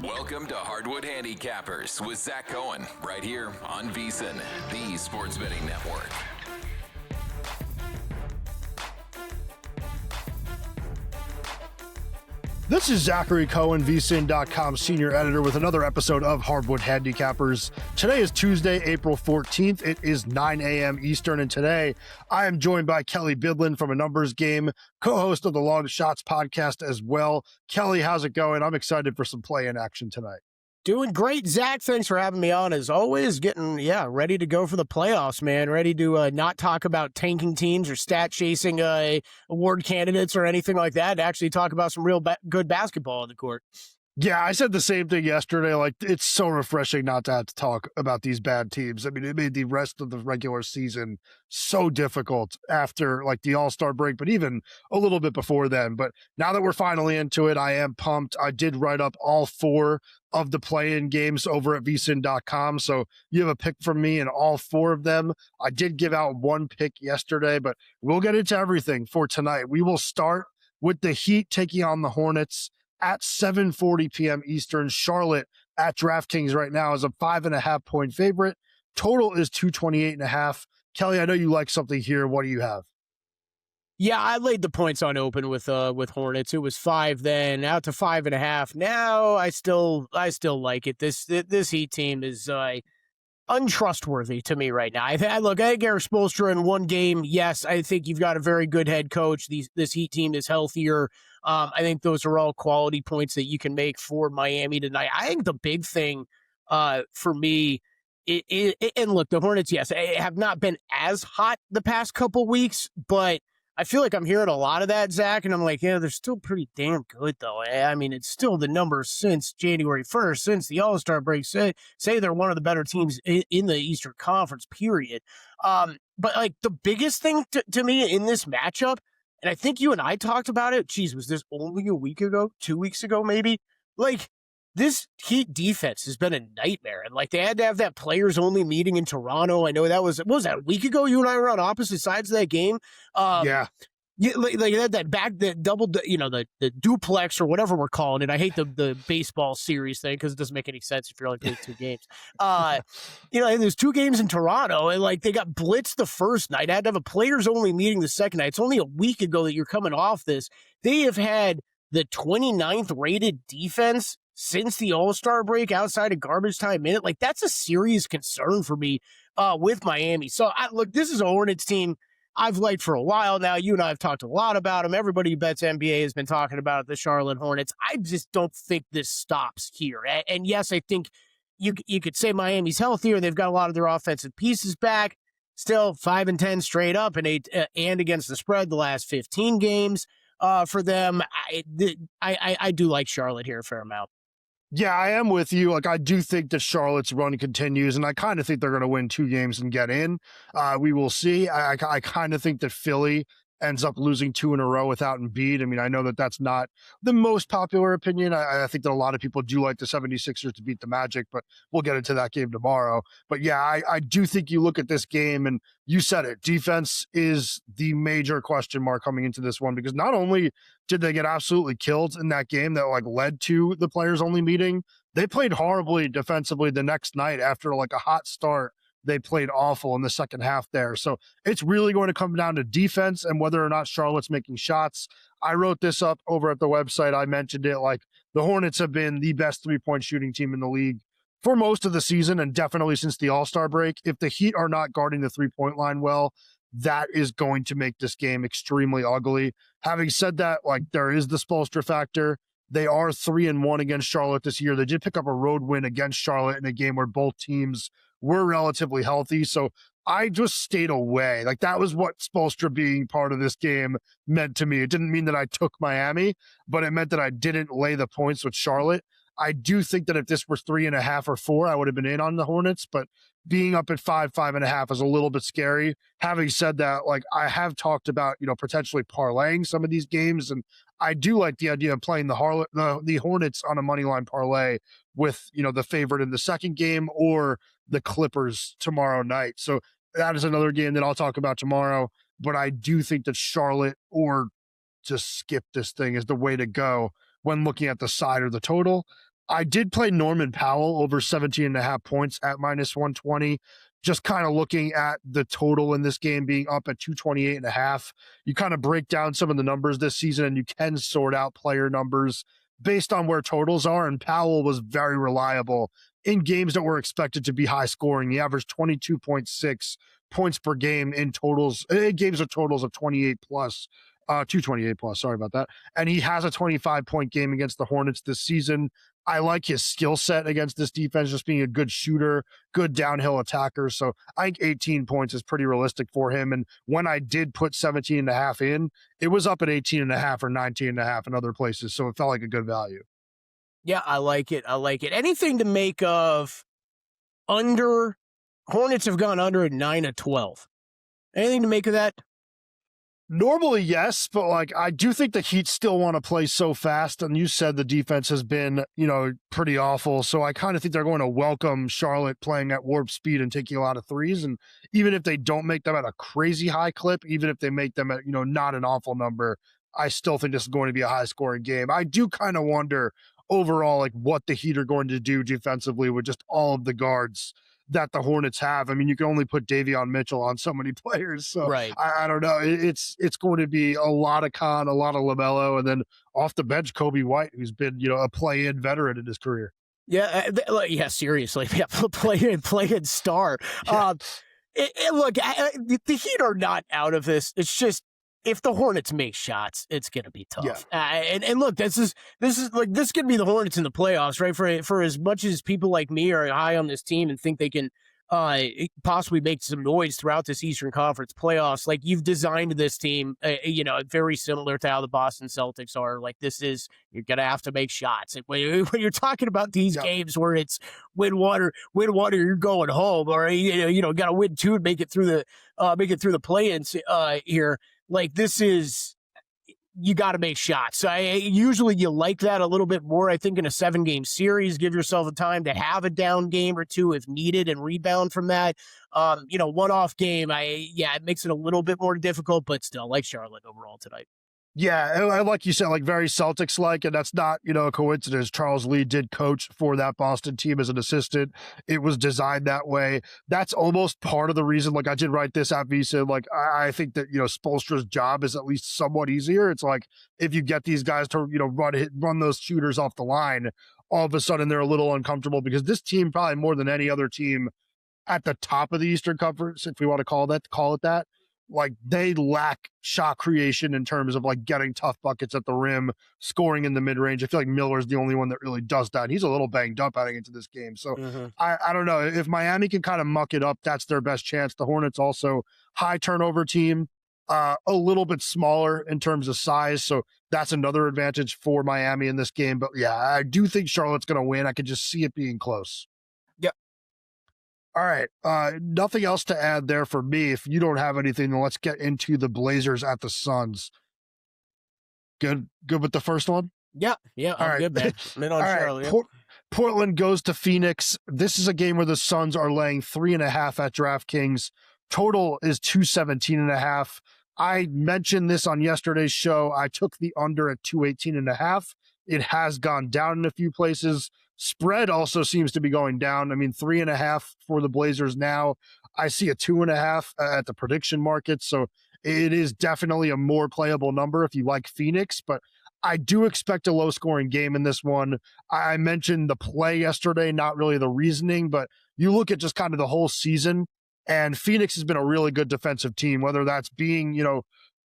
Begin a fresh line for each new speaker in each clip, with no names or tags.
Welcome to Hardwood Handicappers with Zach Cohen, right here on VSiN, the Sports Betting Network.
This is Zachary Cohen, VSiN.com senior editor with another episode of Hardwood Handicappers. Today is Tuesday, April 14th. It is 9 a.m. Eastern, and today I am joined by Kelley Bydlon from A Numbers Game, co-host of the Long Shots podcast as well. Kelley, how's it going? I'm excited for some play-in action tonight.
Doing great, Zach. Thanks for having me on. As always, getting, ready to go for the playoffs, man. Ready to not talk about tanking teams or stat-chasing award candidates or anything like that. Actually talk about some real good basketball on the court.
Yeah, I said the same thing yesterday. Like, it's so refreshing not to have to talk about these bad teams. I mean, it made the rest of the regular season so difficult after, like, the All-Star break, but even a little bit before then. But now that we're finally into it, I am pumped. I did write up all four of the play-in games over at VSiN.com, so you have a pick from me in all four of them. I did give out one pick yesterday, but we'll get into everything for tonight. We will start with the Heat taking on the Hornets at 7:40 p.m. Eastern. Charlotte at DraftKings right now is a 5.5 point favorite. Total is 228.5. Kelley, I know you like something here. What do you have?
Yeah, I laid the points on open with Hornets. It was 5 then, out to 5.5. Now I still like it. This Heat team is untrustworthy to me right now. I think Eric Spoelstra in one game. Yes, I think you've got a very good head coach. This Heat team is healthier. I think those are all quality points that you can make for Miami tonight. I think the big thing for me, and look, the Hornets, yes, have not been as hot the past couple weeks, but I feel like I'm hearing a lot of that, Zach, and I'm like, yeah, they're still pretty damn good, though. I mean, it's still the numbers since January 1st, since the All-Star break, say they're one of the better teams in the Eastern Conference, period. But, like, the biggest thing to me in this matchup, and I think you and I talked about it, was this only a week ago, 2 weeks ago, maybe? Like, this Heat defense has been a nightmare. And, like, they had to have that players-only meeting in Toronto. I know that was that, a week ago? You and I were on opposite sides of that game.
Yeah.
Yeah, like that double, the duplex or whatever we're calling it. I hate the baseball series thing because it doesn't make any sense if you're like doing two games. And there's 2 games in Toronto, and like they got blitzed the first night. I had to have a players only meeting the second night. It's only a week ago that you're coming off this. They have had the 29th rated defense since the All-Star break outside of garbage time minute. Like, that's a serious concern for me with Miami. So this is a Hornets team I've liked for a while now. You and I have talked a lot about them. Everybody who bets NBA has been talking about the Charlotte Hornets. I just don't think this stops here. And yes, I think you could say Miami's healthier. They've got a lot of their offensive pieces back. Still 5-10 straight up and against the spread the last 15 games for them. I do like Charlotte here a fair amount.
Yeah, I am with you. Like, I do think that Charlotte's run continues, and I kind of think they're going to win 2 games and get in. We will see. I kind of think that Philly ends up losing 2 in a row without Embiid. I mean, I know that that's not the most popular opinion. I think that a lot of people do like the 76ers to beat the Magic, but we'll get into that game tomorrow. But yeah, I do think you look at this game, and you said it, defense is the major question mark coming into this one, because not only did they get absolutely killed in that game that like led to the players only meeting, they played horribly defensively the next night after like a hot start. They played awful in the second half there. So it's really going to come down to defense and whether or not Charlotte's making shots. I wrote this up over at the website. I mentioned it, like, the Hornets have been the best 3-point shooting team in the league for most of the season and definitely since the All-Star break. If the Heat are not guarding the 3-point line well, that is going to make this game extremely ugly. Having said that, like, there is the Spoelstra factor. They are 3-1 against Charlotte this year. They did pick up a road win against Charlotte in a game where both teams were relatively healthy. So I just stayed away. Like, that was what Spoelstra being part of this game meant to me. It didn't mean that I took Miami, but it meant that I didn't lay the points with Charlotte. I do think that if this were 3.5 or 4, I would have been in on the Hornets, but being up at 5.5 is a little bit scary. Having said that, like, I have talked about, potentially parlaying some of these games, and I do like the idea of playing the Hornets on a money line parlay with, the favorite in the second game or the Clippers tomorrow night. So that is another game that I'll talk about tomorrow, but I do think that Charlotte or just skip this thing is the way to go when looking at the side or the total. I did play Norman Powell over 17.5 points at -120. Just kind of looking at the total in this game being up at 228.5. You kind of break down some of the numbers this season and you can sort out player numbers based on where totals are. And Powell was very reliable in games that were expected to be high scoring. He averaged 22.6 points per game in totals, games with totals of 28 plus. 228 plus, sorry about that. And he has a 25-point game against the Hornets this season. I like his skill set against this defense, just being a good shooter, good downhill attacker. So I think 18 points is pretty realistic for him. And when I did put 17.5 in, it was up at 18.5 or 19.5 in other places. So it felt like a good value.
Yeah, I like it. Anything to make of under? Hornets have gone under at 9 of 12. Anything to make of that?
Normally, yes, but like I do think the Heat still want to play so fast. And you said the defense has been, pretty awful. So I kind of think they're going to welcome Charlotte playing at warp speed and taking a lot of threes. And even if they don't make them at a crazy high clip, even if they make them at, not an awful number, I still think this is going to be a high scoring game. I do kind of wonder overall, like what the Heat are going to do defensively with just all of the guards that the Hornets have. I mean, you can only put Davion Mitchell on so many players. So
right.
I don't know. It's going to be a lot of Khan, a lot of LaMelo, and then off the bench, Kobe White, who's been, a play-in veteran in his career.
Yeah. Yeah. Seriously. Yeah. Play-in star.
Yeah.
Look, the Heat are not out of this. It's just, if the Hornets make shots, it's going to be tough.
Yeah.
And look, this is like, this could be the Hornets in the playoffs, right? For as much as people like me are high on this team and think they can possibly make some noise throughout this Eastern Conference playoffs, like you've designed this team, very similar to how the Boston Celtics are. Like you're going to have to make shots. When you're talking about these games where it's win one or you're going home, or got to win two and make it through the play-ins here. Like this is, you got to make shots. So usually you like that a little bit more. I think in a 7-game series, give yourself a time to have a down game or two if needed and rebound from that. One-off game, it makes it a little bit more difficult, but still, like Charlotte overall tonight.
Yeah, like you said, like very Celtics-like, and that's not, a coincidence. Charles Lee did coach for that Boston team as an assistant. It was designed that way. That's almost part of the reason, like I did write this at VSiN, like I think that, Spoelstra's job is at least somewhat easier. It's like if you get these guys to, run those shooters off the line, all of a sudden they're a little uncomfortable because this team, probably more than any other team at the top of the Eastern Conference, if we want to call it that, like they lack shot creation in terms of like getting tough buckets at the rim, scoring in the mid-range. I feel like Miller's the only one that really does that. He's a little banged up heading into this game. So I don't know. If Miami can kind of muck it up, that's their best chance. The Hornets also high turnover team, a little bit smaller in terms of size. So that's another advantage for Miami in this game. But yeah, I do think Charlotte's going to win. I could just see it being close. All right. Nothing else to add there for me. If you don't have anything, then let's get into the Blazers at the Suns. Good with the first one?
Yeah. I'm good, man. I'm in on Charlotte.
Right. Portland goes to Phoenix. This is a game where the Suns are laying 3.5 at DraftKings. Total is 217.5. I mentioned this on yesterday's show. I took the under at 218.5. It has gone down in a few places. Spread also seems to be going down. I mean, 3.5 for the Blazers now. I see a 2.5 at the prediction market. So it is definitely a more playable number if you like Phoenix, but I do expect a low scoring game in this one. I mentioned the play yesterday, not really the reasoning, but you look at just kind of the whole season, and Phoenix has been a really good defensive team, whether that's being,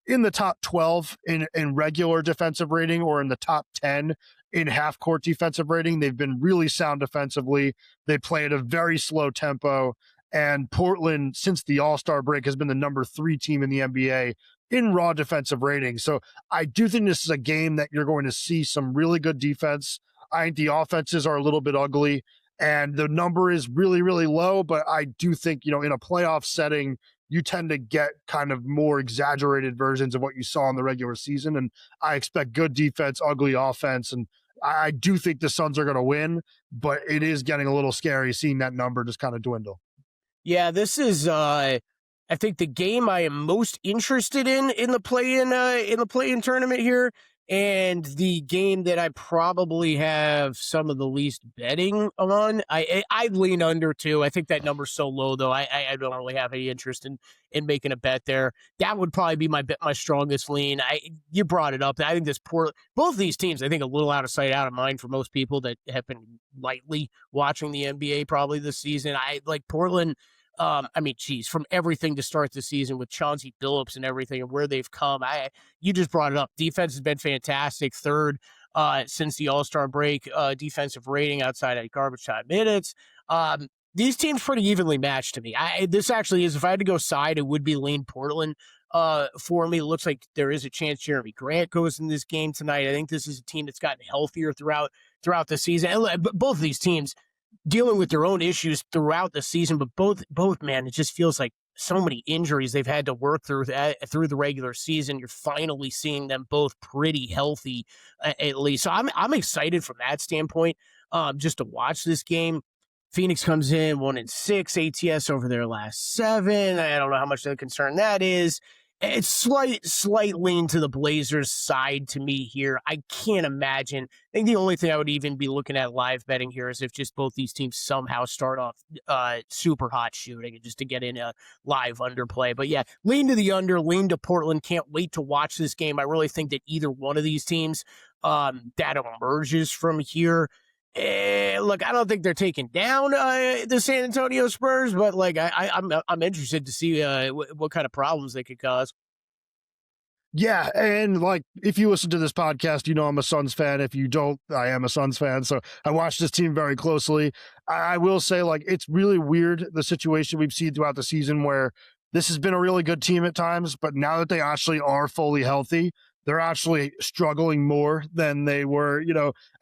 in the top 12 in regular defensive rating or in the top 10 in half-court defensive rating. They've been really sound defensively. They play at a very slow tempo. And Portland, since the All-Star break, has been the number 3 team in the NBA in raw defensive rating. So I do think this is a game that you're going to see some really good defense. I think the offenses are a little bit ugly, and the number is really, really low. But I do think, in a playoff setting, you tend to get kind of more exaggerated versions of what you saw in the regular season. And I expect good defense, ugly offense. And I do think the Suns are going to win, but it is getting a little scary seeing that number just kind of dwindle.
Yeah, this is, I think the game I am most interested in the play-in tournament here. And the game that I probably have some of the least betting on, I lean under too. I think that number's so low though. I don't really have any interest in making a bet there. That would probably be my strongest lean. You brought it up. I think both of these teams, I think a little out of sight, out of mind for most people that have been lightly watching the NBA probably this season. I like Portland. From everything to start the season with Chauncey Billups and everything and where they've come, you just brought it up. Defense has been fantastic. Third since the All-Star break, defensive rating outside of garbage time minutes. These teams pretty evenly matched to me. This actually is, if I had to go side, it would be lean Portland for me. It looks like there is a chance Jeremy Grant goes in this game tonight. I think this is a team that's gotten healthier throughout the season. And both of these teams dealing with their own issues throughout the season, but both, man, it just feels like so many injuries they've had to work through the regular season. You're finally seeing them both pretty healthy, at least. So I'm excited from that standpoint, just to watch this game. Phoenix comes in 1-6 ATS over their last 7. I don't know how much of a concern that is. It's slight lean to the Blazers side to me here. I can't imagine. I think the only thing I would even be looking at live betting here is if just both these teams somehow start off super hot shooting just to get in a live underplay. But yeah, lean to the under, lean to Portland. Can't wait to watch this game. I really think that either one of these teams that emerges from here. Look, I don't think they're taking down the San Antonio Spurs, but like I'm interested to see what kind of problems they could cause.
Yeah, and like if you listen to this podcast, you know I'm a Suns fan. If you don't, I am a Suns fan. So I watch this team very closely. I will say, like, it's really weird, the situation we've seen throughout the season where this has been a really good team at times, but now that they actually are fully healthy, they're actually struggling more than they were,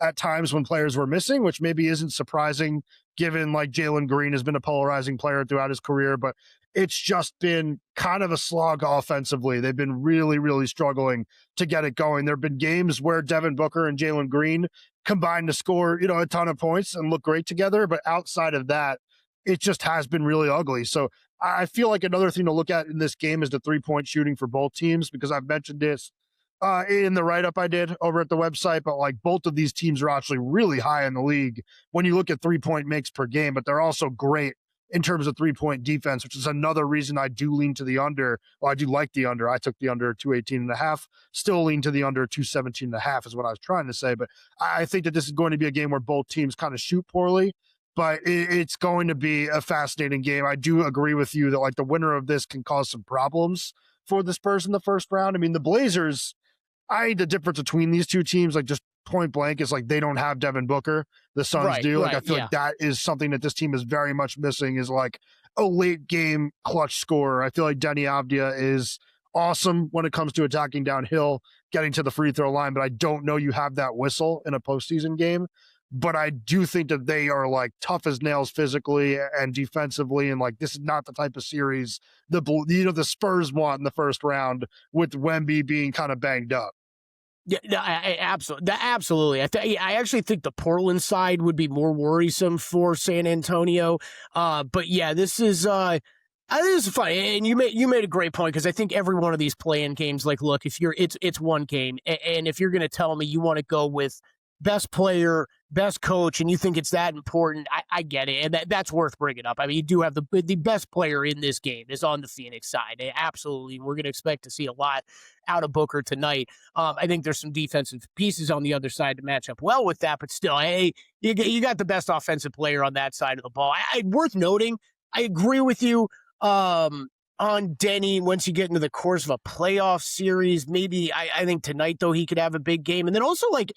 at times when players were missing, which maybe isn't surprising given like Jalen Green has been a polarizing player throughout his career, but it's just been kind of a slog offensively. They've been really, really struggling to get it going. There have been games where Devin Booker and Jalen Green combined to score, a ton of points and look great together. But outside of that, it just has been really ugly. So I feel like another thing to look at in this game is the 3-point shooting for both teams, because I've mentioned this in the write-up I did over at the website, but like both of these teams are actually really high in the league when you look at 3-point makes per game, but they're also great in terms of 3-point defense, which is another reason I do lean to the under. Well, I do like the under. I took the under 218.5, still lean to the under 217.5 is what I was trying to say. But I think that this is going to be a game where both teams kind of shoot poorly, but it's going to be a fascinating game. I do agree with you that like the winner of this can cause some problems for the Spurs in the first round. I mean, the Blazers, the difference between these two teams, like just point blank, is like they don't have Devin Booker. The Suns do. Like I feel like that is something that this team is very much missing, is like a late game clutch scorer. I feel like Denny Avdia is awesome when it comes to attacking downhill, getting to the free throw line, but I don't know you have that whistle in a postseason game. But I do think that they are like tough as nails physically and defensively, and like this is not the type of series the Spurs want in the first round, with Wemby being kind of banged up.
Yeah, absolutely. I actually think the Portland side would be more worrisome for San Antonio. But yeah, this is fun, and you made a great point, because I think every one of these play-in games, like, look, if it's one game, and if you're going to tell me you want to go with best player, best coach, and you think it's that important, I get it, and that's worth bringing up. I mean, you do have the best player in this game is on the Phoenix side. Absolutely, we're going to expect to see a lot out of Booker tonight. I think there's some defensive pieces on the other side to match up well with that, but still, hey, you got the best offensive player on that side of the ball. Worth noting, I agree with you on Denny. Once you get into the course of a playoff series, maybe I think tonight, though, he could have a big game. And then also, like,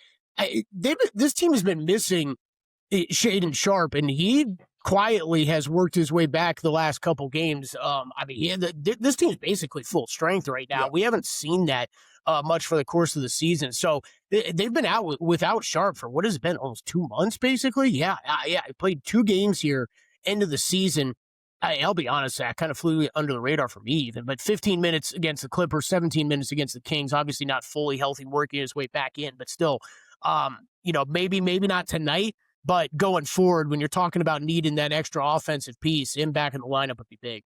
this team has been missing Shaedon Sharpe, and he quietly has worked his way back the last couple games. This team's basically full strength right now. Yeah. We haven't seen that much for the course of the season. So they've been out without Sharpe for what has it been, almost 2 months, basically. Yeah. I played 2 games here, end of the season. I'll be honest, that kind of flew under the radar for me even, but 15 minutes against the Clippers, 17 minutes against the Kings, obviously not fully healthy, working his way back in, but still, maybe not tonight, but going forward, when you're talking about needing that extra offensive piece, him back in the lineup would be big.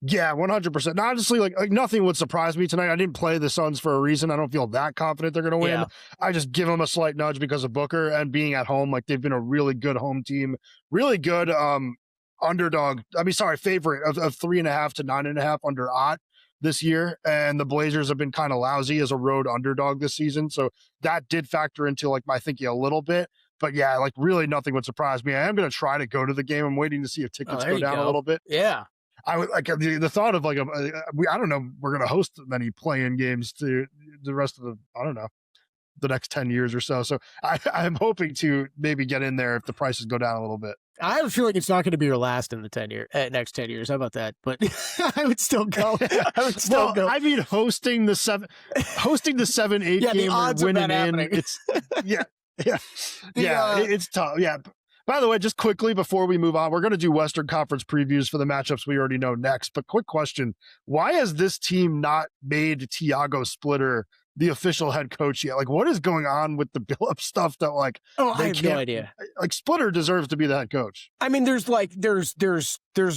Yeah, 100%. Honestly, like nothing would surprise me tonight. I didn't play the Suns for a reason. I don't feel that confident they're going to win.
Yeah.
I just give them a slight nudge because of Booker and being at home. Like they've been a really good home team, really good underdog. Favorite of 3.5 to 9.5 under Ott this year. And the Blazers have been kind of lousy as a road underdog this season. So that did factor into like my thinking a little bit. But yeah, like really nothing would surprise me. I am going to try to go to the game. I'm waiting to see if tickets go down a little bit.
Yeah.
I would like the thought of like I don't know, we're going to host many play-in games to the rest of the next 10 years or so. So I'm hoping to maybe get in there if the prices go down a little bit.
I have a feeling it's not going to be your last in the next 10 years. How about that? But I would still go.
Go. I mean, hosting the 7-8 game and winning in. It's it's tough. Yeah. By the way, just quickly before we move on, we're going to do Western Conference previews for the matchups we already know next. But quick question: why has this team not made Tiago Splitter the official head coach yet? Like, what is going on with the Billups stuff that like?
I have no idea.
Like, Splitter deserves to be the head coach.
I mean, there's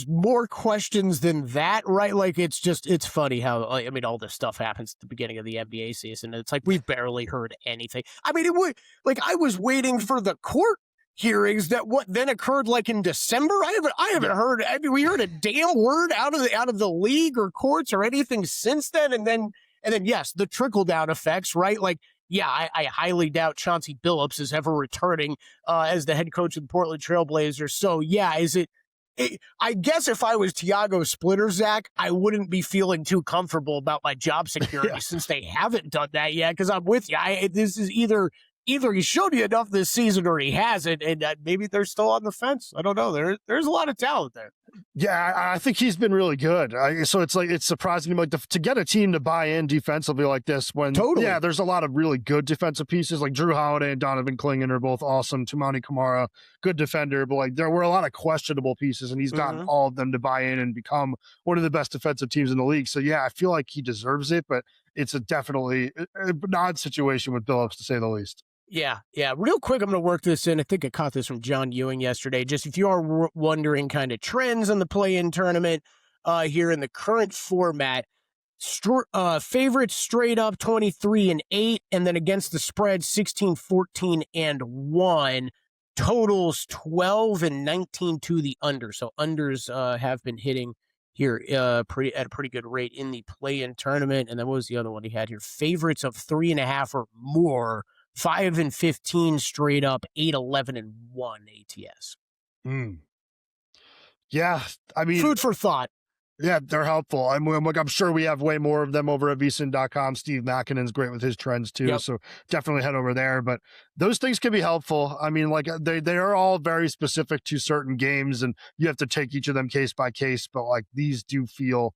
more questions than that, right? Like, it's funny how all this stuff happens at the beginning of the NBA season. It's like we've barely heard anything. I mean, I was waiting for the court hearings that what then occurred like in December. I haven't heard. I mean, we heard a damn word out of the league or courts or anything since then. And then yes, the trickle down effects, right? Like, yeah, I highly doubt Chauncey Billups is ever returning as the head coach of the Portland Trailblazers. So yeah, I guess if I was Tiago Splitter, Zach, I wouldn't be feeling too comfortable about my job security since they haven't done that yet. Because I'm with you. This is either he showed you enough this season or he hasn't, and maybe they're still on the fence. I don't know. There's a lot of talent there.
Yeah, I think he's been really good. So it's surprising to me, like to get a team to buy in defensively like this when there's a lot of really good defensive pieces like Drew Holiday and Donovan Clingan are both awesome. Tumani Kamara, good defender, but like there were a lot of questionable pieces, and he's gotten all of them to buy in and become one of the best defensive teams in the league. So yeah, I feel like he deserves it, but it's definitely an odd situation with Billups to say the least.
Yeah. Real quick, I'm going to work this in. I think I caught this from John Ewing yesterday. Just if you are wondering kind of trends on the play-in tournament here in the current format, favorites straight up 23-8, and then against the spread 16-14-1. Totals 12-19 to the under. So unders have been hitting here at a pretty good rate in the play-in tournament. And then what was the other one he had here? Favorites of 3.5 or more. 5-15 straight up, 8-11-1 ATS.
Yeah, I mean,
food for thought.
Yeah, they're helpful. I'm sure we have way more of them over at VSiN.com. Steve Makinen's great with his trends too, so definitely head over there. But those things can be helpful. I mean, like they are all very specific to certain games, and you have to take each of them case by case. But like these do feel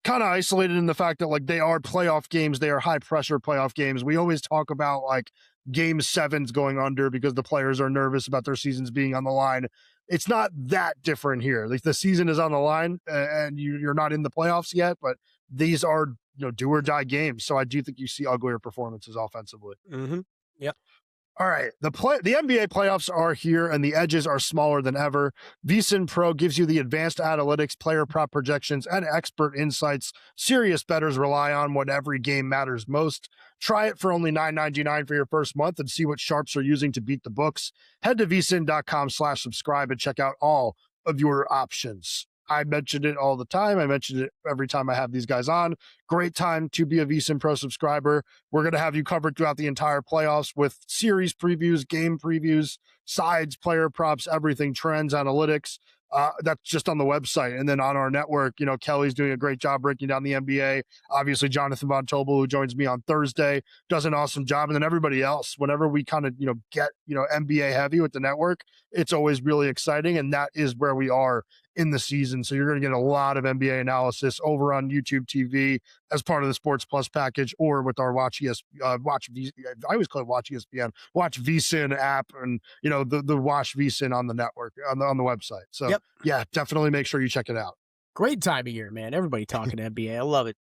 kind of isolated in the fact that like they are playoff games. They are high pressure playoff games. We always talk about like game 7s going under because the players are nervous about their seasons being on the line. It's not that different here. Like the season is on the line and you're not in the playoffs yet, but these are, do or die games. So I do think you see uglier performances offensively.
Yep.
All right. The NBA playoffs are here and the edges are smaller than ever. VSiN Pro gives you the advanced analytics, player prop projections, and expert insights serious bettors rely on when every game matters most. Try it for only $9.99 for your first month and see what sharps are using to beat the books. Head to vsin.com/subscribe and check out all of your options. I mentioned it all the time. I mentioned it every time I have these guys on. Great time to be a VSiN Pro subscriber. We're going to have you covered throughout the entire playoffs with series previews, game previews, sides, player props, everything, trends, analytics. That's just on the website. And then on our network, Kelley's doing a great job breaking down the NBA. Obviously, Jonathan Von Tobel, who joins me on Thursday, does an awesome job. And then everybody else, whenever we kind of, get, NBA heavy with the network, it's always really exciting. And that is where we are in the season. So you're going to get a lot of NBA analysis over on YouTube TV as part of the Sports Plus package or with our Watch VSiN app and, the Watch VSiN on the network, on the website. So yeah, definitely make sure you check it out.
Great time of year, man. Everybody talking NBA. I love it.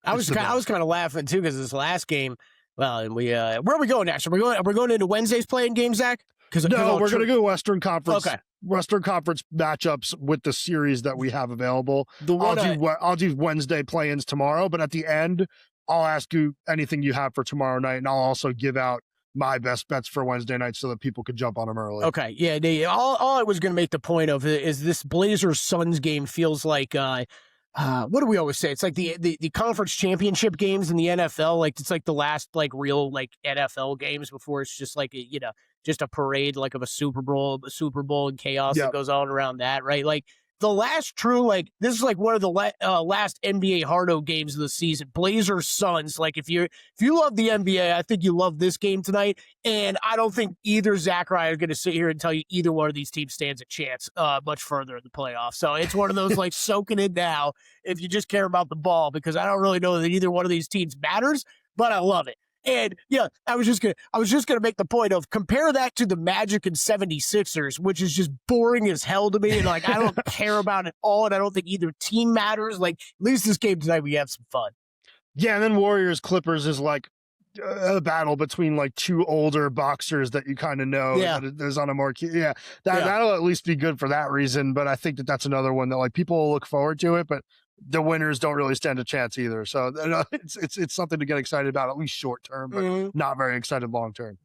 I was kind of laughing too, because this last game, well, and where are we going next? Are we going into Wednesday's playing game, Zach?
No, we're going to go Western Conference.
Okay.
Western Conference matchups with the series that we have available. I'll do Wednesday play-ins tomorrow, but at the end, I'll ask you anything you have for tomorrow night, and I'll also give out my best bets for Wednesday night so that people could jump on them early.
Okay, yeah. All I was going to make the point of is this Blazers-Suns game feels like what do we always say? It's like the conference championship games in the NFL. Like it's like the last like real like NFL games before it's just like just a parade like of a Super Bowl and chaos that goes on around that, right? Like the last true like this is like one of the last NBA hardo games of the season. Blazers Suns. Like if you love the NBA, I think you love this game tonight. And I don't think either Zach or I are going to sit here and tell you either one of these teams stands a chance much further in the playoffs. So it's one of those like soaking it now if you just care about the ball, because I don't really know that either one of these teams matters, but I love it. And yeah, I was just gonna make the point of compare that to the Magic and 76ers, which is just boring as hell to me. And like, I don't care about it all. And I don't think either team matters. Like at least this game tonight, we have some fun.
Yeah. And then Warriors Clippers is like a battle between like two older boxers that you kind of know.
Yeah.
That there's on a marquee. Yeah. That'll at least be good for that reason. But I think that's another one that like people will look forward to it, but the winners don't really stand a chance either. So it's something to get excited about, at least short term, but not very excited long term.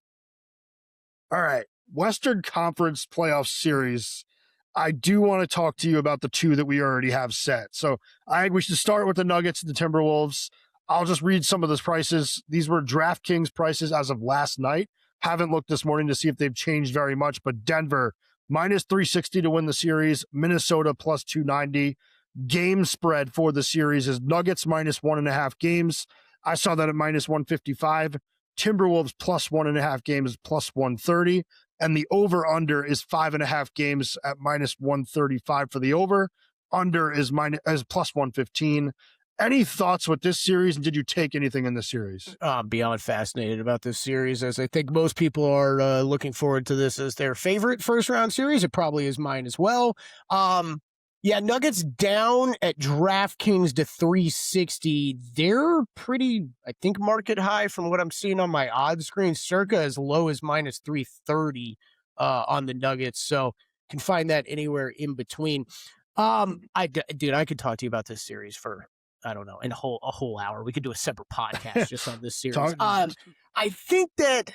All right. Western Conference playoff series. I do want to talk to you about the two that we already have set. So I think we should start with the Nuggets and the Timberwolves. I'll just read some of those prices. These were DraftKings prices as of last night. Haven't looked this morning to see if they've changed very much, but Denver minus 360 to win the series, Minnesota plus 290. Game spread for the series is Nuggets minus 1.5 games. I saw that at minus 155. Timberwolves plus 1.5 games plus 130. And the over-under is 5.5 games at minus 135 for the over. Under is plus 115. Any thoughts with this series, and did you take anything in this series?
I'm beyond fascinated about this series, as I think most people are looking forward to this as their favorite first-round series. It probably is mine as well. Yeah, Nuggets down at DraftKings to 360. They're pretty, I think, market high from what I'm seeing on my odds screen, circa as low as minus 330 on the Nuggets. So can find that anywhere in between. I could talk to you about this series for, I don't know, in a whole hour. We could do a separate podcast just on this series. I think that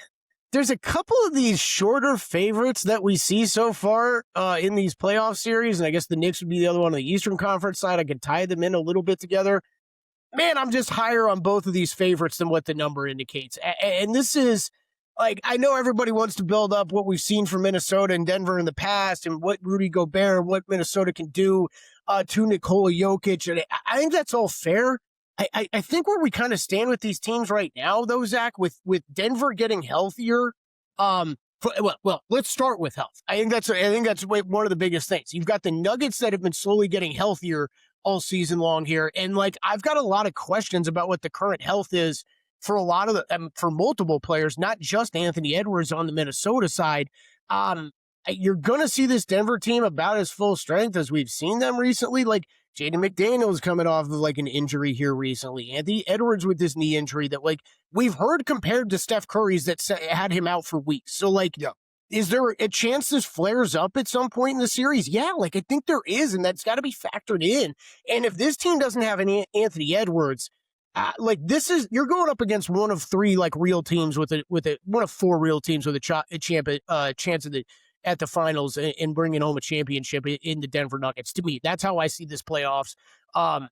there's a couple of these shorter favorites that we see so far in these playoff series, and I guess the Knicks would be the other one on the Eastern Conference side. I could tie them in a little bit together. Man, I'm just higher on both of these favorites than what the number indicates. And this is, like, I know everybody wants to build up what we've seen from Minnesota and Denver in the past and what Rudy Gobert, what Minnesota can do to Nikola Jokic, and I think that's all fair. I think where we kind of stand with these teams right now, though, Zach, with Denver getting healthier. Well, let's start with health. I think that's one of the biggest things. You've got the Nuggets that have been slowly getting healthier all season long here, and like I've got a lot of questions about what the current health is for a lot of for multiple players, not just Anthony Edwards on the Minnesota side. You're gonna see this Denver team about as full strength as we've seen them recently. Like Jaden McDaniels coming off of like an injury here recently. Anthony Edwards with this knee injury that like we've heard compared to Steph Curry's that had him out for weeks. So like, is there a chance this flares up at some point in the series? Yeah, like I think there is, and that's got to be factored in. And if this team doesn't have any Anthony Edwards, like this is, you're going up against one of three like real teams with one of four real teams with a chance at the finals and bringing home a championship in the Denver Nuggets. To me, that's how I see this playoffs. I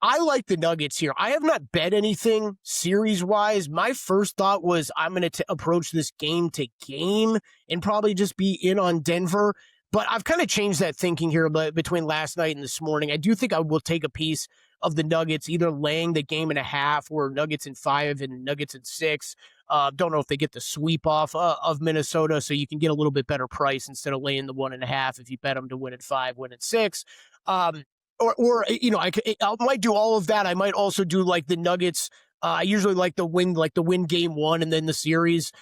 like the Nuggets here. I have not bet anything series-wise. My first thought was I'm going to approach this game to game and probably just be in on Denver. But I've kind of changed that thinking here between last night and this morning. I do think I will take a piece of the Nuggets, either laying the 1.5 or Nuggets in 5 and Nuggets in 6. Don't know if they get the sweep off of Minnesota, so you can get a little bit better price instead of laying the 1.5 if you bet them to win at 5, win at 6. Or you know, I might do all of that. I might also do like the Nuggets. I usually like the win game 1 and then the series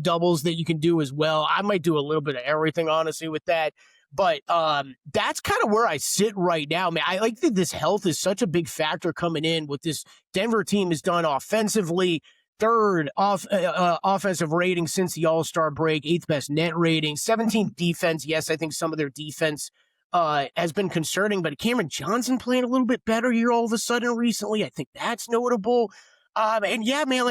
doubles that you can do as well. I might do a little bit of everything, honestly, with that. But that's kind of where I sit right now, man. I like that this health is such a big factor coming in. What this Denver team has done offensively, third offensive rating since the All-Star break, 8th best net rating, 17th defense. Yes, I think some of their defense has been concerning, but Cameron Johnson playing a little bit better here all of a sudden recently. I think that's notable. And yeah, man,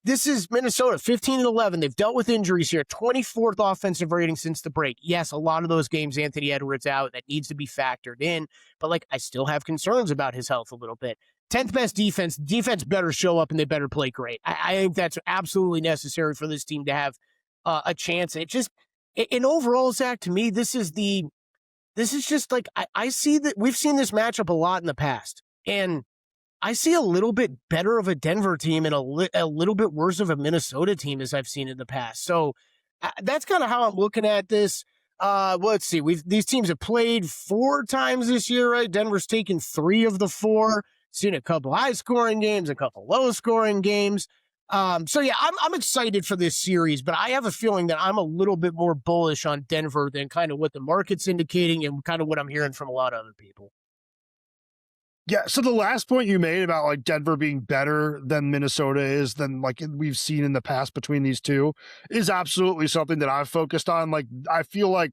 this is Minnesota, 15-11. They've dealt with injuries here. 24th offensive rating since the break. Yes, a lot of those games, Anthony Edwards out. That needs to be factored in. But, I still have concerns about his health a little bit. 10th best defense. Defense better show up and they better play great. I think that's absolutely necessary for this team to have a chance. And overall, Zach, to me, this is just I see that we've seen this matchup a lot in the past. And I see a little bit better of a Denver team and a little bit worse of a Minnesota team as I've seen in the past. So that's kind of how I'm looking at this. Let's see. These teams have played 4 times this year, right? Denver's taken 3 of the 4. Seen a couple high-scoring games, a couple low-scoring games. So yeah, I'm excited for this series, but I have a feeling that I'm a little bit more bullish on Denver than kind of what the market's indicating and kind of what I'm hearing from a lot of other people.
Yeah, so the last point you made about Denver being better than Minnesota is than we've seen in the past between these two is absolutely something that I've focused on. I feel like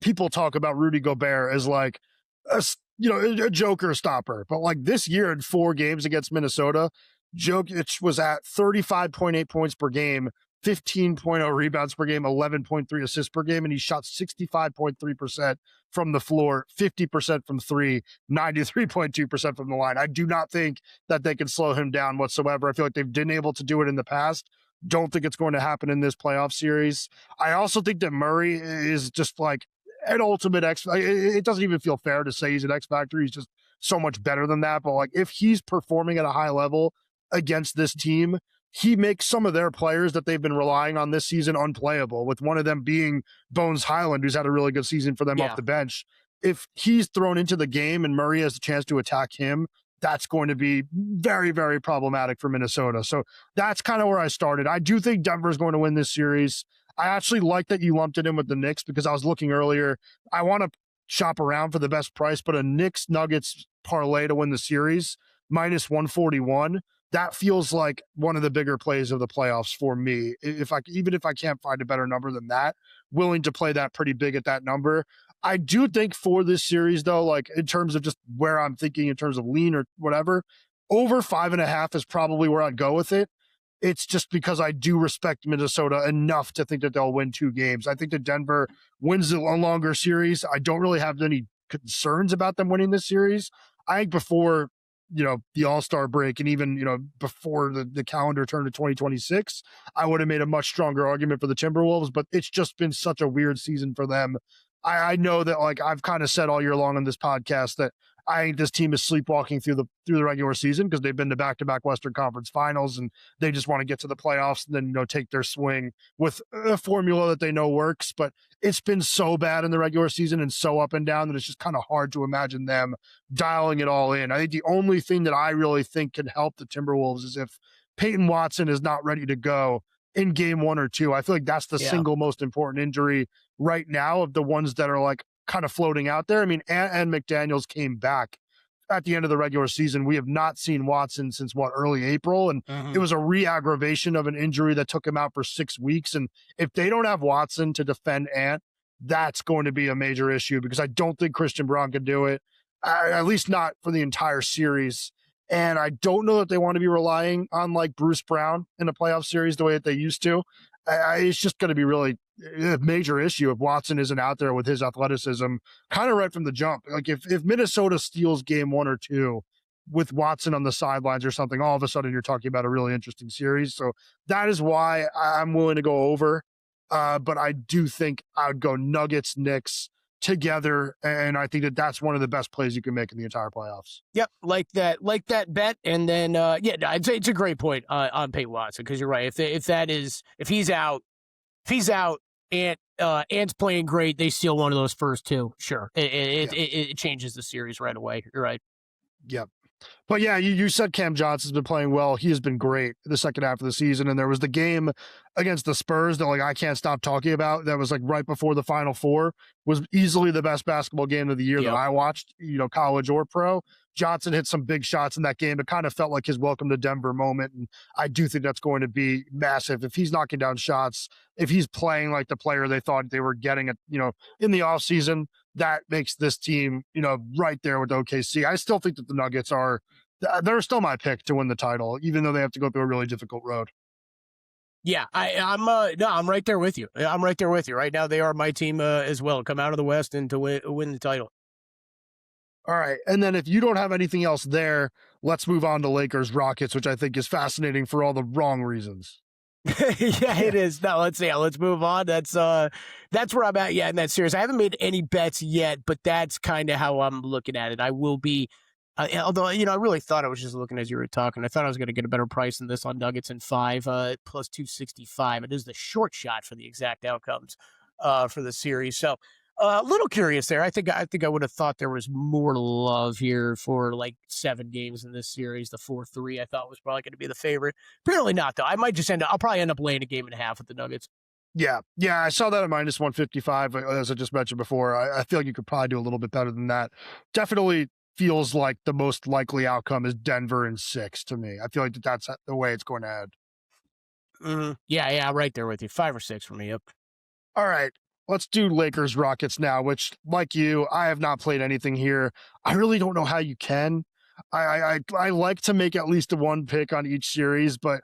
people talk about Rudy Gobert as a Joker stopper, but this year in 4 games against Minnesota, Jokic was at 35.8 points per game, 15.0 rebounds per game, 11.3 assists per game, and he shot 65.3% from the floor, 50% from 3, 93.2% from the line. I do not think that they can slow him down whatsoever. I feel like they've been able to do it in the past. Don't think it's going to happen in this playoff series. I also think that Murray is just an ultimate it doesn't even feel fair to say he's an X factor. He's just so much better than that. But if he's performing at a high level against this team, he makes some of their players that they've been relying on this season unplayable, with one of them being Bones Highland, who's had a really good season for them off the bench. If he's thrown into the game and Murray has a chance to attack him, that's going to be very, very problematic for Minnesota. So that's kind of where I started. I do think Denver's going to win this series. I actually like that you lumped it in with the Knicks because I was looking earlier. I want to shop around for the best price, but a Knicks-Nuggets parlay to win the series, -141. That feels like one of the bigger plays of the playoffs for me. Even if I can't find a better number than that, willing to play that pretty big at that number. I do think for this series, though, in terms of just where I'm thinking in terms of lean or whatever, over 5.5 is probably where I'd go with it. It's just because I do respect Minnesota enough to think that they'll win 2 games. I think that Denver wins a longer series. I don't really have any concerns about them winning this series. I think before the All-Star break and even, before the calendar turned to 2026, I would have made a much stronger argument for the Timberwolves, but it's just been such a weird season for them. I know that I've kind of said all year long on this podcast that I think this team is sleepwalking through the regular season because they've been to back-to-back Western Conference Finals and they just want to get to the playoffs and then take their swing with a formula that they know works. But it's been so bad in the regular season and so up and down that it's just kind of hard to imagine them dialing it all in. I think the only thing that I really think can help the Timberwolves is if Peyton Watson is not ready to go in game 1 or 2. I feel like that's the single most important injury right now of the ones that are kind of floating out there. I mean, and McDaniels came back at the end of the regular season. We have not seen Watson since early April. And it was a re-aggravation of an injury that took him out for 6 weeks. And if they don't have Watson to defend Ant, that's going to be a major issue because I don't think Christian Braun can do it, at least not for the entire series. And I don't know that they want to be relying on Bruce Brown in a playoff series the way that they used to. It's just going to be really a major issue if Watson isn't out there with his athleticism kind of right from the jump. If Minnesota steals game 1 or 2 with Watson on the sidelines or something, all of a sudden you're talking about a really interesting series. So that is why I'm willing to go over. But I do think I would go Nuggets, Knicks together. And I think that that's one of the best plays you can make in the entire playoffs.
Yep. Like that bet. And then, I'd say it's a great point on Peyton Watson. Cause you're right. If he's out and Ant's playing great, they steal one of those first 2. Sure. It changes the series right away. You're right.
Yep. But yeah, you said Cam Johnson's been playing well. He has been great the second half of the season. And there was the game against the Spurs that I can't stop talking about. That was right before the Final Four, was easily the best basketball game of the year that I watched, college or pro. Johnson hit some big shots in that game. It kind of felt like his welcome to Denver moment. And I do think that's going to be massive. If he's knocking down shots, if he's playing like the player they thought they were getting at, in the offseason, that makes this team, right there with OKC. I still think that the Nuggets they're still my pick to win the title, even though they have to go through a really difficult road.
Yeah, I'm right there with you. I'm right there with you. Right now, they are my team as well. Come out of the West and to win the title.
All right. And then if you don't have anything else there, let's move on to Lakers Rockets, which I think is fascinating for all the wrong reasons.
Yeah, it is. No, let's move on. That's where I'm at. Yeah, in that series, I haven't made any bets yet, but that's kind of how I'm looking at it. I will be, although I really thought I was just looking as you were talking. I thought I was going to get a better price than this on Nuggets in 5 plus 265. It is the short shot for the exact outcomes for the series. So a little curious there. I think I would have thought there was more love here for like 7 games in this series. The 4-3 I thought was probably going to be the favorite. Apparently not, though. I'll probably end up laying a game and a half with the Nuggets.
Yeah, I saw that at minus 155, as I just mentioned before. I feel like you could probably do a little bit better than that. Definitely feels like the most likely outcome is Denver in 6 to me. I feel like that's the way it's going to end.
Mm-hmm. Yeah, right there with you. 5 or 6 for me. Yep.
All right. Let's do Lakers Rockets now, which, like you, I have not played anything here. I really don't know how you can. I like to make at least one pick on each series, but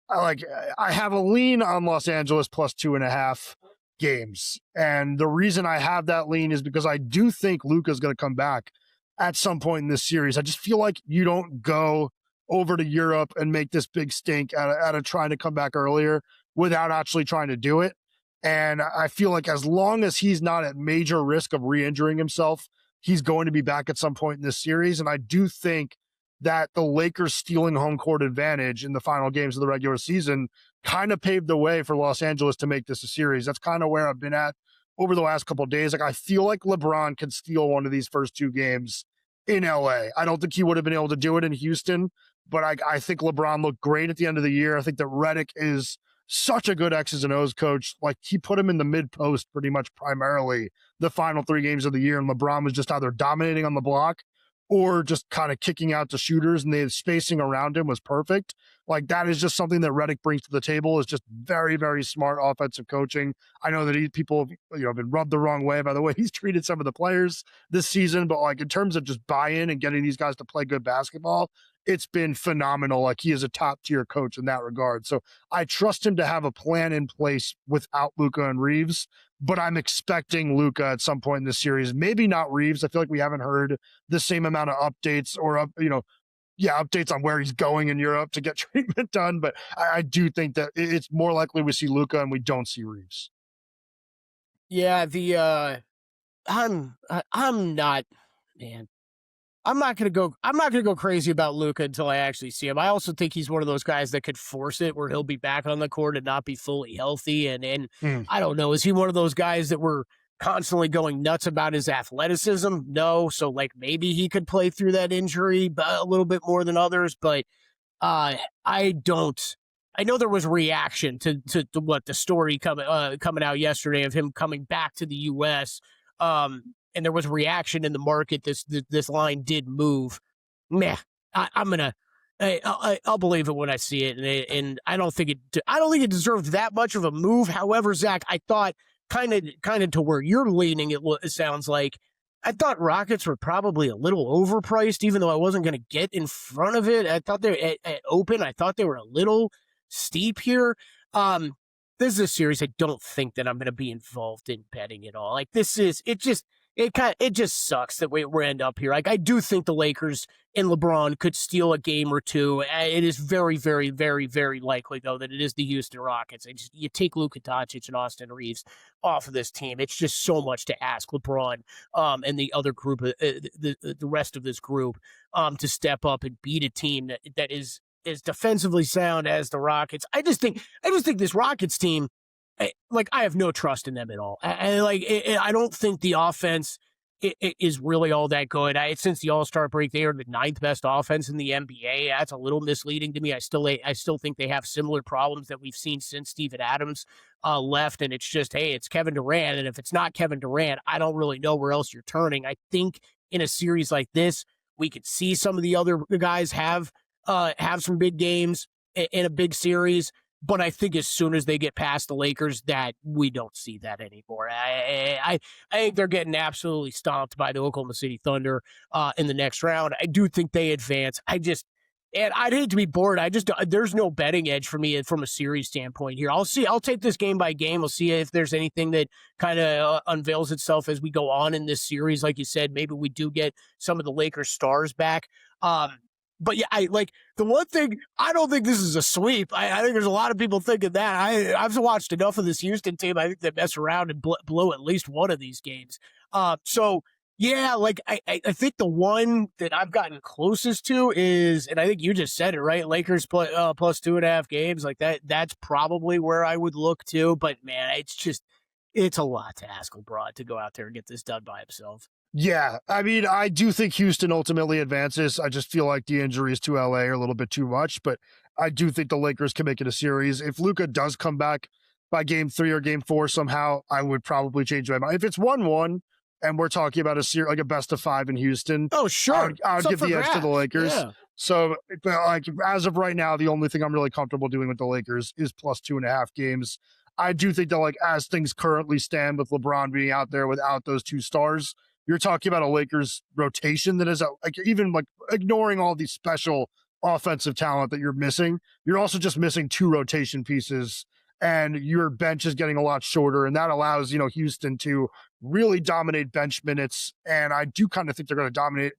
I have a lean on Los Angeles plus 2.5 games. And the reason I have that lean is because I do think Luka's going to come back at some point in this series. I just feel like you don't go over to Europe and make this big stink out of trying to come back earlier without actually trying to do it. And I feel like as long as he's not at major risk of re-injuring himself, he's going to be back at some point in this series. And I do think that the Lakers stealing home court advantage in the final games of the regular season kind of paved the way for Los Angeles to make this a series. That's kind of where I've been at over the last couple of days. Like, I feel like LeBron can steal one of these first 2 games in LA. I don't think he would have been able to do it in Houston, but I think LeBron looked great at the end of the year. I think that Redick is such a good X's and O's coach. Like, he put him in the mid post pretty much primarily the final 3 games of the year. And LeBron was just either dominating on the block or just kind of kicking out the shooters, and the spacing around him was perfect. Like, that is just something that Redick brings to the table, is just very, very smart offensive coaching. I know that people have been rubbed the wrong way by the way he's treated some of the players this season, but like, in terms of just buy-in and getting these guys to play good basketball, it's been phenomenal. Like, he is a top tier coach in that regard. So I trust him to have a plan in place without Luka and Reeves, but I'm expecting Luka at some point in this series. Maybe not Reeves. I feel like we haven't heard the same amount of updates or, updates on where he's going in Europe to get treatment done. But I do think that it's more likely we see Luka and we don't see Reeves.
Yeah, I'm not, man. I'm not gonna go crazy about Luka until I actually see him. I also think he's one of those guys that could force it, where he'll be back on the court and not be fully healthy. And I don't know, is he one of those guys that we're constantly going nuts about his athleticism? No. So like, maybe he could play through that injury a little bit more than others, but I don't. I know there was reaction to what the story coming out yesterday of him coming back to the U.S. And there was reaction in the market. This line did move. Meh. I'll believe it when I see it, and I don't think it deserved that much of a move. However, Zach, I thought kind of to where you're leaning. It sounds like I thought Rockets were probably a little overpriced, even though I wasn't going to get in front of it. I thought they at open. I thought they were a little steep here. This is a series I don't think that I'm going to be involved in betting at all. Like, it just sucks that we end up here. Like, I do think the Lakers and LeBron could steal a game or 2. It is very, very, very, very likely, though, that it is the Houston Rockets. You take Luka Doncic and Austin Reeves off of this team. It's just so much to ask LeBron and the other group, the rest of this group, to step up and beat a team that is as defensively sound as the Rockets. I just think this Rockets team, like, I have no trust in them at all. I don't think the offense is really all that good. Since the All-Star break, they are the 9th best offense in the NBA. That's a little misleading to me. I still think they have similar problems that we've seen since Steven Adams left. And it's just, hey, it's Kevin Durant. And if it's not Kevin Durant, I don't really know where else you're turning. I think in a series like this, We could see some of the other guys have some big games in a big series. But I think as soon as they get past the Lakers, that we don't see that anymore. I think they're getting absolutely stomped by the Oklahoma City Thunder in the next round. I do think they advance. And I'd hate to be bored. There's no betting edge for me from a series standpoint here. I'll take this game by game. We'll see if there's anything that kind of unveils itself as we go on in this series. Like you said, maybe we do get some of the Lakers stars back. But yeah, the one thing, I don't think this is a sweep. I think there's a lot of people thinking that. I've watched enough of this Houston team. I think they mess around and blow at least one of these games. So yeah, I think the one that I've gotten closest to is, and I think you just said it, right? Lakers plus 2.5 games, like that. That's probably where I would look to. But man, it's a lot to ask LeBron to go out there and get this done by himself.
Yeah, I mean, I do think Houston ultimately advances. I just feel like the injuries to LA are a little bit too much, but I do think the Lakers can make it a series. If Luka does come back by game 3 or game 4 somehow, I would probably change my mind. If it's 1-1 and we're talking about a series like a best of 5 in Houston,
oh sure,
I would give the edge to the Lakers.
Yeah.
So, like, as of right now, the only thing I'm really comfortable doing with the Lakers is plus 2.5 games. I do think that, like, as things currently stand with LeBron being out there without those 2 stars, you're talking about a Lakers rotation that is even ignoring all the special offensive talent that you're missing. You're also just missing 2 rotation pieces, and your bench is getting a lot shorter, and that allows, Houston to really dominate bench minutes. And I do kind of think they're going to dominate,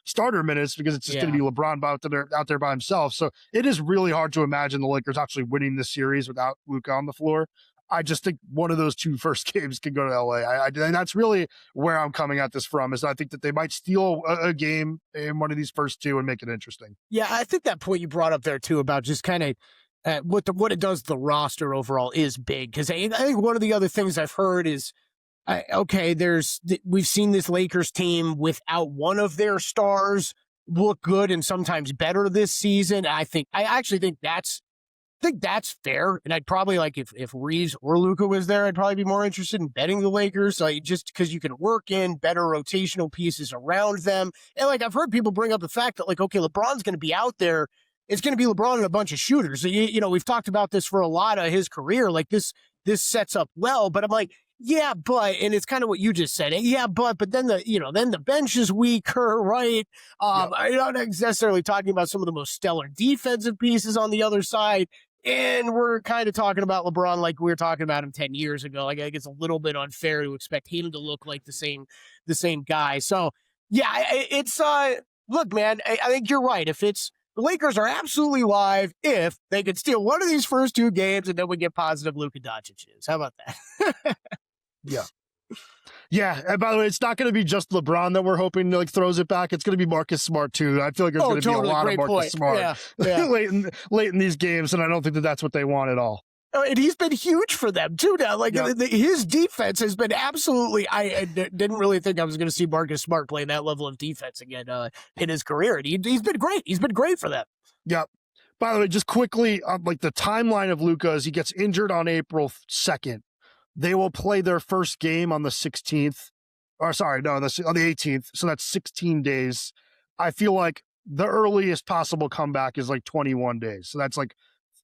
starter minutes, because it's just going to be LeBron out there by himself. So it is really hard to imagine the Lakers actually winning this series without Luka on the floor. I just think one of those 2 first games can go to LA. And that's really where I'm coming at this from, is I think that they might steal a game in one of these first 2 and make it interesting.
Yeah, I think that point you brought up there too about just kind of what it does to the roster overall is big. Because I think one of the other things I've heard is, we've seen this Lakers team without one of their stars look good and sometimes better this season. I actually think that's fair. And I'd probably, like, if Reeves or Luka was there, I'd probably be more interested in betting the Lakers. Just because you can work in better rotational pieces around them. And I've heard people bring up the fact that, okay, LeBron's going to be out there. It's going to be LeBron and a bunch of shooters. We've talked about this for a lot of his career. This sets up well, but I'm like, yeah, but, and it's kind of what you just said. Yeah, but then the bench is weaker, right? I'm not necessarily talking about some of the most stellar defensive pieces on the other side. And we're kind of talking about LeBron like we were talking about him 10 years ago. I think it's a little bit unfair to expect him to look like the same guy. So, yeah, look, man, I think you're right. If it's the Lakers are absolutely live if they could steal one of these first 2 games and then we get positive Luka Doncic. How about that?
Yeah. Yeah, and by the way, it's not going to be just LeBron that we're hoping throws it back. It's going to be Marcus Smart too. I feel like there's going to be a lot of Marcus Smart late in these games, and I don't think that that's what they want at all.
And he's been huge for them too now. His defense has been absolutely. I didn't really think I was going to see Marcus Smart playing that level of defense again in his career, and he's been great. He's been great for them.
Yep. By the way, just quickly, the timeline of Luka is he gets injured on April 2nd. They will play their first game on the 16th. Or sorry, no, that's on the 18th. So that's 16 days. I feel like the earliest possible comeback is 21 days. So that's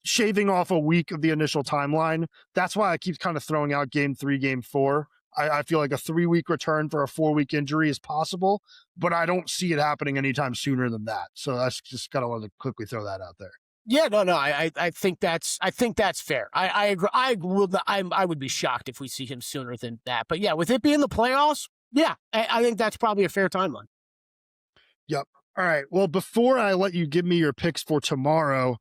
shaving off a week of the initial timeline. That's why I keep kind of throwing out game 3, game 4. I feel like a 3-week return for a 4-week injury is possible, but I don't see it happening anytime sooner than that. So that's just kind of wanted to quickly throw that out there.
Yeah, no, I think that's fair. I agree. I would be shocked if we see him sooner than that. But yeah, with it being the playoffs, yeah, I think that's probably a fair timeline.
Yep. All right. Well, before I let you give me your picks for tomorrow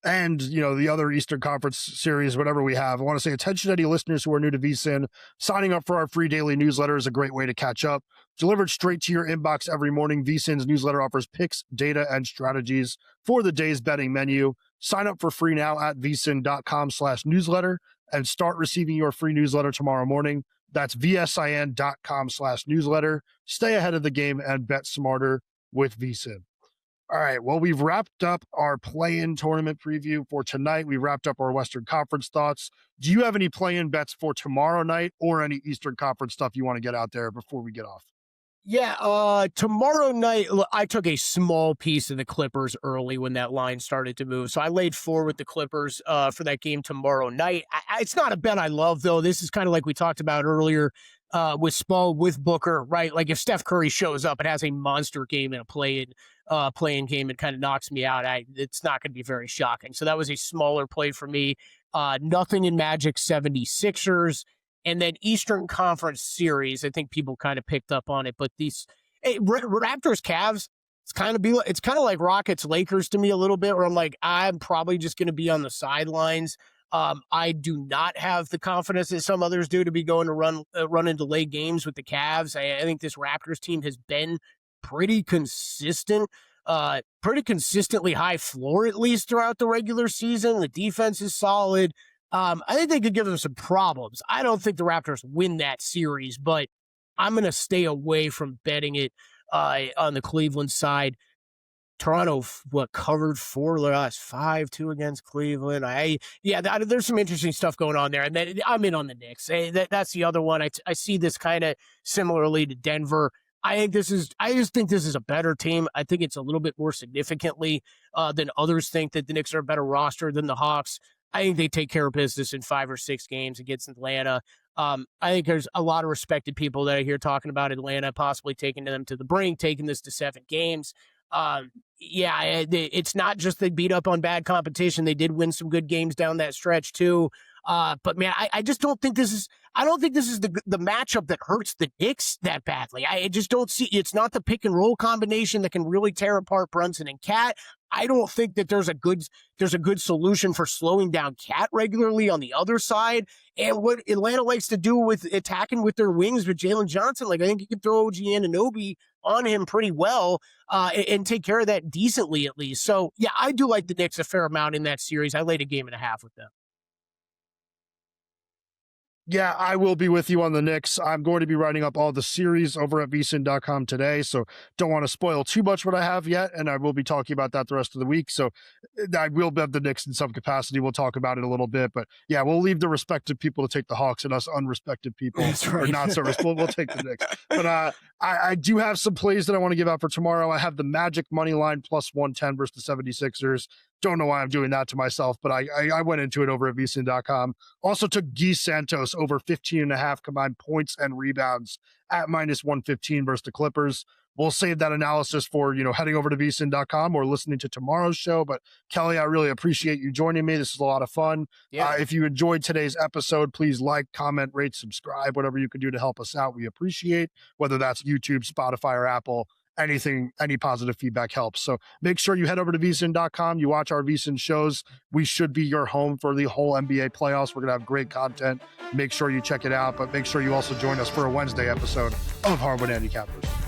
and, the other Eastern Conference series, whatever we have, I want to say attention to any listeners who are new to VSiN. Signing up for our free daily newsletter is a great way to catch up. Delivered straight to your inbox every morning, VSiN's newsletter offers picks, data, and strategies for the day's betting menu. Sign up for free now at vsin.com/newsletter and start receiving your free newsletter tomorrow morning. That's vsin.com/newsletter. Stay ahead of the game and bet smarter with VSiN. All right, well, we've wrapped up our play-in tournament preview for tonight. We wrapped up our Western Conference thoughts. Do you have any play-in bets for tomorrow night or any Eastern Conference stuff you want to get out there before we get off?
Yeah, tomorrow night, I took a small piece of the Clippers early when that line started to move. So I laid 4 with the Clippers for that game tomorrow night. It's not a bet I love, though. This is kind of like we talked about earlier with Booker, right? Like if Steph Curry shows up and has a monster game in a playing game, it kind of knocks me out. It's not going to be very shocking. So that was a smaller play for me. Nothing in Magic 76ers. And then Eastern Conference Series, I think people kind of picked up on it, but these Raptors Cavs, it's kind of like Rockets Lakers to me a little bit, where I'm like, I'm probably just going to be on the sidelines. I do not have the confidence that some others do to be going to run into late games with the Cavs. I think this Raptors team has been pretty consistent. Pretty consistently high floor, at least throughout the regular season. The defense is solid. I think they could give them some problems. I don't think the Raptors win that series, but I'm going to stay away from betting it on the Cleveland side. Toronto, covered 4 last 5-2 against Cleveland. There's some interesting stuff going on there. And then I'm in on the Knicks. That's the other one. I see this kind of similarly to Denver. I just think this is a better team. I think it's a little bit more significantly than others think that the Knicks are a better roster than the Hawks. I think they take care of business in 5 or 6 games against Atlanta. I think there's a lot of respected people that I hear talking about Atlanta possibly taking them to the brink, taking this to 7 games. It's not just they beat up on bad competition. They did win some good games down that stretch too. But man, I just don't think this is the matchup that hurts the Knicks that badly. I just don't see, it's not the pick and roll combination that can really tear apart Brunson and Cat. I don't think that there's a good solution for slowing down Cat regularly on the other side. And what Atlanta likes to do with attacking with their wings with Jalen Johnson, like I think you can throw OG Anunoby on him pretty well and take care of that decently at least. So yeah, I do like the Knicks a fair amount in that series. I laid a game and a half with them.
Yeah, I will be with you on the Knicks. I'm going to be writing up all the series over at VSiN.com today, so don't want to spoil too much what I have yet, and I will be talking about that the rest of the week. So I will bet the Knicks in some capacity. We'll talk about it a little bit, but yeah, we'll leave the respected people to take the Hawks and us unrespected people or not so respectful. We'll take the Knicks. But I do have some plays that I want to give out for tomorrow. I have the Magic money line plus 110 versus the 76ers. Don't know why I'm doing that to myself, but I went into it over at VSiN.com. Also took Guy Santos over 15.5 combined points and rebounds at minus 115 versus the Clippers. We'll save that analysis for, heading over to VSiN.com or listening to tomorrow's show. But Kelley, I really appreciate you joining me. This is a lot of fun. Yeah. If you enjoyed today's episode, please like, comment, rate, subscribe, whatever you can do to help us out. We appreciate, whether that's YouTube, Spotify, or Apple. Any positive feedback helps. So make sure you head over to VSiN.com. You watch our VSiN shows. We should be your home for the whole NBA playoffs. We're going to have great content. Make sure you check it out, but make sure you also join us for a Wednesday episode of Hardwood Handicappers.